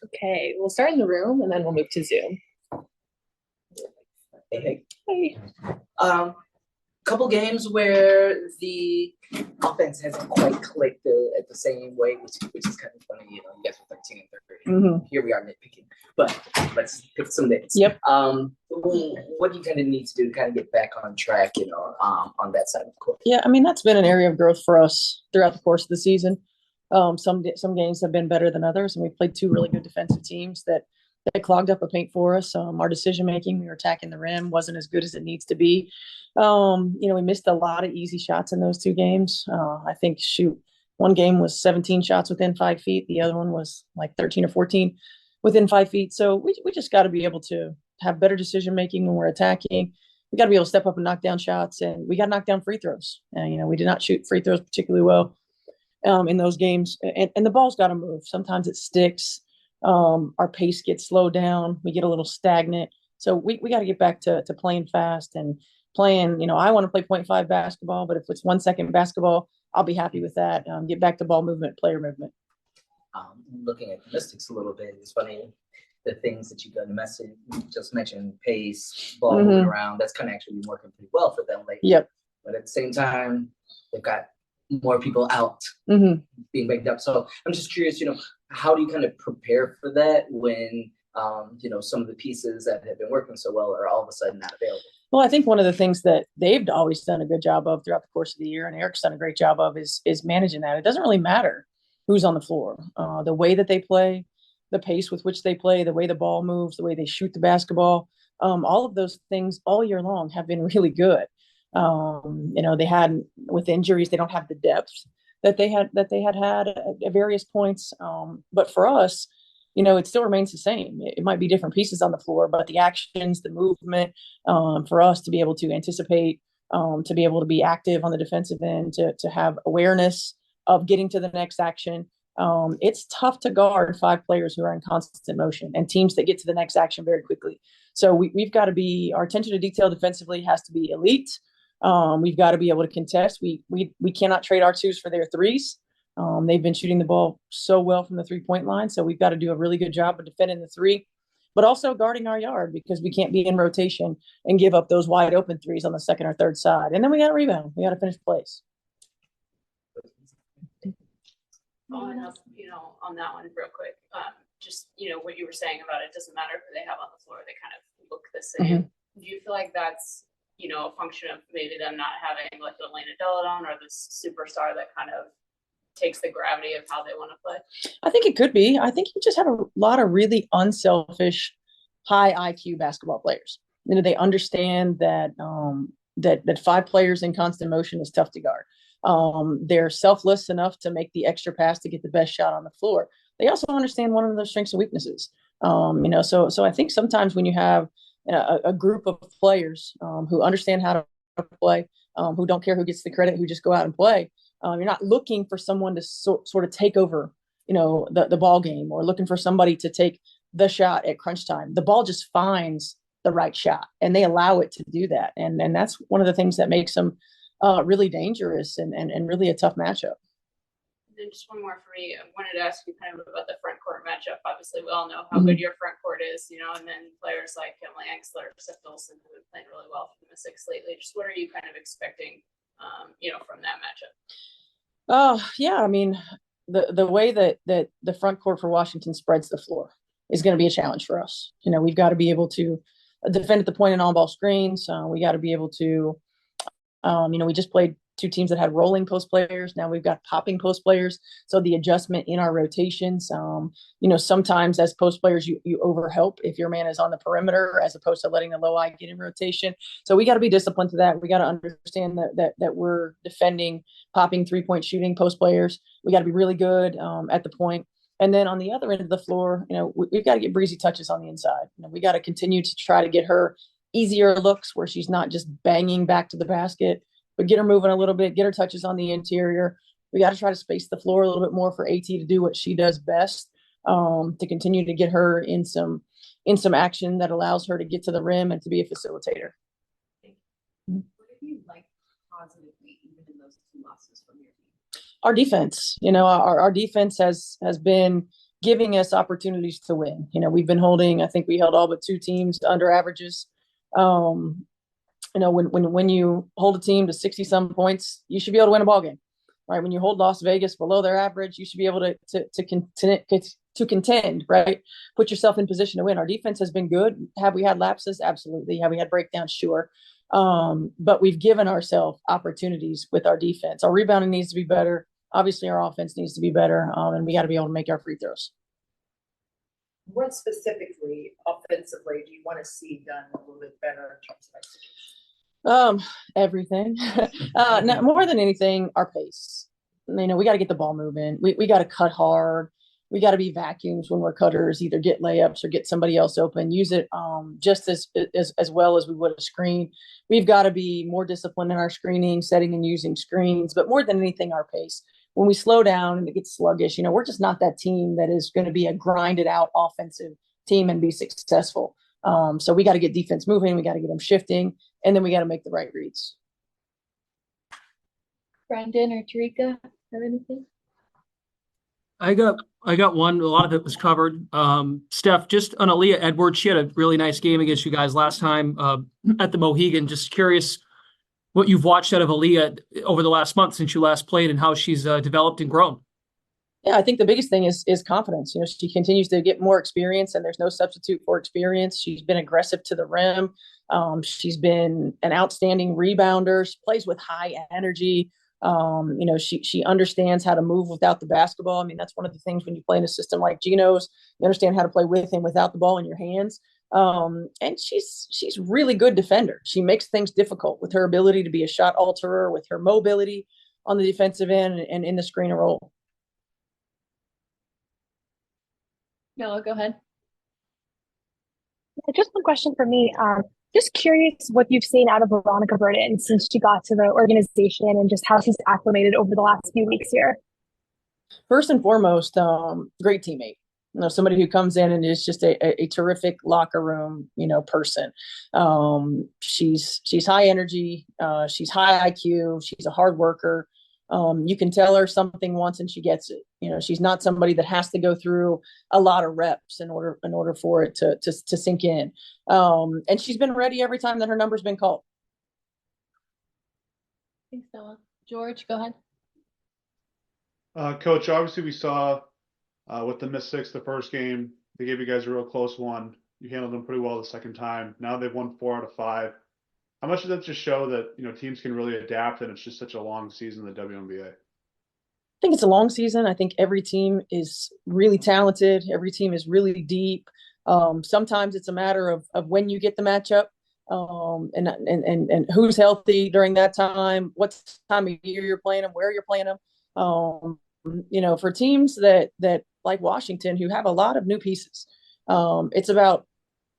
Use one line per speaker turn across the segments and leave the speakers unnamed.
Okay, we'll start in the room and then we'll move to Zoom.
Hey,
Hey.
couple games where the offense hasn't quite clicked at the same way, which is kind of funny. You guys are 13 and 30. Here we are nitpicking, but let's pick some names.
Yep.
What do you kind of need to do to kind of get back on track, on that side of the court?
Yeah, I mean, that's been an area of growth for us throughout the course of the season. Some games have been better than others, and we played two really good defensive teams that clogged up a paint for us. Our decision making, we were attacking the rim, wasn't as good as it needs to be. We missed a lot of easy shots in those two games. I think one game was 17 shots within 5 feet. The other one was like 13 or 14 within 5 feet. So we just got to be able to have better decision making when we're attacking. We got to be able to step up and knock down shots, and we got to knock down free throws. We did not shoot free throws particularly well in those games, and the ball's got to move. Sometimes it sticks. Our pace gets slowed down. We get a little stagnant. So we got to get back to playing fast and playing. I want to play 0.5 basketball, but if it's 1 second basketball, I'll be happy with that. Get back to ball movement, player movement.
Looking at the mystics a little bit, it's funny the things that you just mentioned, pace, ball moving around. That's kind of actually been working pretty well for them lately.
Yep.
But at the same time, they've got more people out being banged up. So I'm just curious, how do you kind of prepare for that when, some of the pieces that have been working so well are all of a sudden not available?
Well, I think one of the things that they've always done a good job of throughout the course of the year, and Eric's done a great job of, is managing that. It doesn't really matter who's on the floor. The way that they play, the pace with which they play, the way the ball moves, the way they shoot the basketball, all of those things all year long have been really good. They had, with injuries, they don't have the depth that they had at various points. But for us, it still remains the same. It might be different pieces on the floor, but the actions, the movement, for us to be able to anticipate, to be able to be active on the defensive end, to have awareness of getting to the next action. It's tough to guard 5 players who are in constant motion and teams that get to the next action very quickly. So we've got to be, our attention to detail defensively has to be elite. We've got to be able to contest. We cannot trade our twos for their threes. They've been shooting the ball so well from the 3-point line. So we've got to do a really good job of defending the three, but also guarding our yard, because we can't be in rotation and give up those wide open threes on the second or third side. And then we got to rebound. We got to finish plays.
Following up, on that one real quick, just, what you were saying about it doesn't matter who they have on the floor, they kind of look the same. Do you feel like that's, a function of maybe them not having like Elena Deladon or this superstar that kind of takes the gravity of how they want to play?
I think it could be. I think you just have a lot of really unselfish, high IQ basketball players. They understand that that 5 players in constant motion is tough to guard. They're selfless enough to make the extra pass to get the best shot on the floor. They also understand one of their strengths and weaknesses. So I think sometimes when you have a group of players who understand how to play, who don't care who gets the credit, who just go out and play, you're not looking for someone to sort of take over, the ball game, or looking for somebody to take the shot at crunch time. The ball just finds the right shot, and they allow it to do that. And that's one of the things that makes them really dangerous and really a tough matchup.
And then just one more for me. I wanted to ask you kind of about the front court matchup. Obviously, we all know how good your front court is, and then players like Emily Angsler, Seth Wilson, who have been playing really well for the Mystics lately. Just what are you kind of expecting, from that matchup?
Oh, yeah. I mean, the way that the front court for Washington spreads the floor is going to be a challenge for us. We've got to be able to defend at the point and on-ball screens. We got to be able to, we just played 2 teams that had rolling post players. Now we've got popping post players. So the adjustment in our rotations, sometimes as post players, you overhelp if your man is on the perimeter as opposed to letting the low eye get in rotation. So we got to be disciplined to that. We got to understand that we're defending popping 3-point shooting post players. We got to be really good at the point. And then on the other end of the floor, we've got to get breezy touches on the inside. We got to continue to try to get her easier looks where she's not just banging back to the basket, but get her moving a little bit, get her touches on the interior. We got to try to space the floor a little bit more for AT to do what she does best, to continue to get her in some action that allows her to get to the rim and to be a facilitator.
What have you liked positively, even in those 2 losses from your team?
Our defense, our defense has been giving us opportunities to win. We've been holding, I think we held all but 2 teams to under averages. When you hold a team to 60 some points, you should be able to win a ball game, right? When you hold Las Vegas below their average, you should be able to contend, right? Put yourself in position to win. Our defense has been good. Have we had lapses? Absolutely. Have we had breakdowns? Sure. But we've given ourselves opportunities with our defense. Our rebounding needs to be better. Obviously, our offense needs to be better, and we got to be able to make our free throws.
What specifically, offensively, do you want to see done a little bit better in terms of execution?
Everything. More than anything, our pace. We got to get the ball moving. We got to cut hard. We got to be vacuums when we're cutters, either get layups or get somebody else open, use it just as well as we would a screen. We've got to be more disciplined in our screening, setting and using screens, but more than anything, our pace. When we slow down and it gets sluggish, we're just not that team that is going to be a grinded out offensive team and be successful. So we got to get defense moving. We got to get them shifting, and then we got to make the right reads.
Brandon or Tarika, have anything?
I got one. A lot of it was covered. Steph, just on Aaliyah Edwards, she had a really nice game against you guys last time at the Mohegan. Just curious what you've watched out of Aaliyah over the last month since you last played and how she's developed and grown.
Yeah, I think the biggest thing is confidence. She continues to get more experience, and there's no substitute for experience. She's been aggressive to the rim. She's been an outstanding rebounder. She plays with high energy. She understands how to move without the basketball. I mean, that's one of the things when you play in a system like Gino's, you understand how to play with him without the ball in your hands. And she's really good defender. She makes things difficult with her ability to be a shot alterer, with her mobility on the defensive end and in the screen and roll.
No, go ahead.
Just one question for me. Just curious what you've seen out of Veronica Burton since she got to the organization and just how she's acclimated over the last few weeks here.
First and foremost, great teammate. Somebody who comes in and is just a terrific locker room, person. She's high energy. She's high IQ. She's a hard worker. You can tell her something once and she gets it. She's not somebody that has to go through a lot of reps in order for it to sink in. And she's been ready every time that her number's been called.
Thanks, Noah. George, go ahead.
Coach, obviously we saw with the missed 6 the first game, they gave you guys a real close one. You handled them pretty well the second time. Now they've won 4 out of 5. How much does that just show that, teams can really adapt and it's just such a long season in the WNBA?
I think it's a long season. I think every team is really talented. Every team is really deep. Sometimes it's a matter of when you get the matchup and who's healthy during that time, what time of year you're playing them, where you're playing them. For teams that like Washington, who have a lot of new pieces, it's about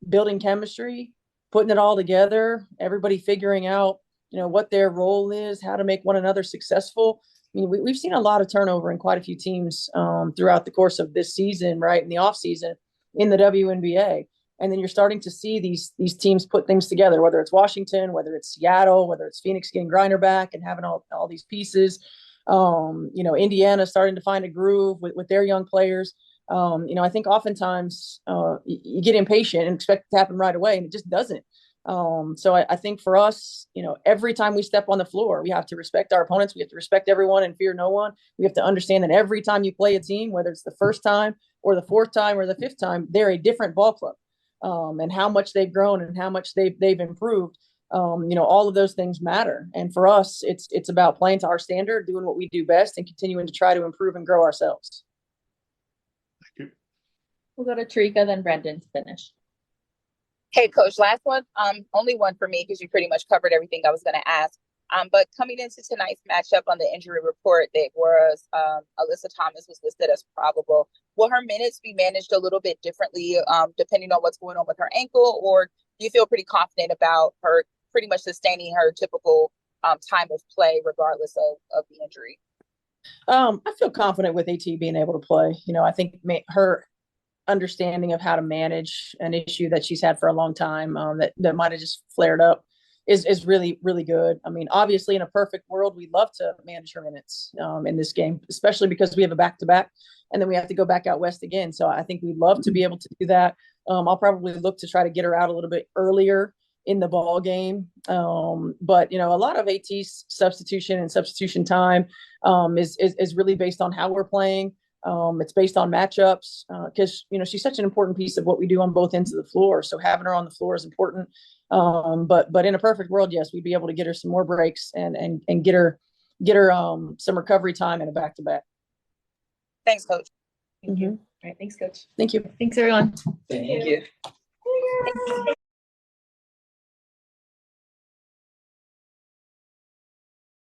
building chemistry, putting it all together, everybody figuring out, what their role is, how to make one another successful. I mean, we've seen a lot of turnover in quite a few teams throughout the course of this season, right, in the off season in the WNBA. And then you're starting to see these teams put things together, whether it's Washington, whether it's Seattle, whether it's Phoenix getting Griner back and having all these pieces. Indiana starting to find a groove with their young players. I think oftentimes you get impatient and expect it to happen right away, and it just doesn't. So I think for us, every time we step on the floor, we have to respect our opponents. We have to respect everyone and fear no one. We have to understand that every time you play a team, whether it's the first time or the 4th time or the 5th time, they're a different ball club. And how much they've grown and how much they've improved. All of those things matter. And for us, it's about playing to our standard, doing what we do best, and continuing to try to improve and grow ourselves.
Thank you.
We'll go to Tarika, then Brendan to finish.
Hey, Coach, last one. Only one for me because you pretty much covered everything I was going to ask. But coming into tonight's matchup on the injury report, that was Alyssa Thomas was listed as probable. Will her minutes be managed a little bit differently depending on what's going on with her ankle, or do you feel pretty confident about her pretty much sustaining her typical time of play regardless of the injury?
I feel confident with AT being able to play. I think her understanding of how to manage an issue that she's had for a long time that might have just flared up is really, really good. I mean, obviously in a perfect world, we'd love to manage her minutes in this game, especially because we have a back-to-back and then we have to go back out west again. So I think we'd love to be able to do that. I'll probably look to try to get her out a little bit earlier in the ball game. But, you know, a lot of AT's substitution and substitution time is really based on how we're playing. It's based on matchups because, you know, she's such an important piece of what we do on both ends of the floor. So having her on the floor is important. But in a perfect world, yes, we'd be able to get her some more breaks and get her some recovery time and a back-to-back.
Thanks, Coach.
Thank you. All right, thanks, Coach.
Thank you.
Thanks, everyone.
Thank you.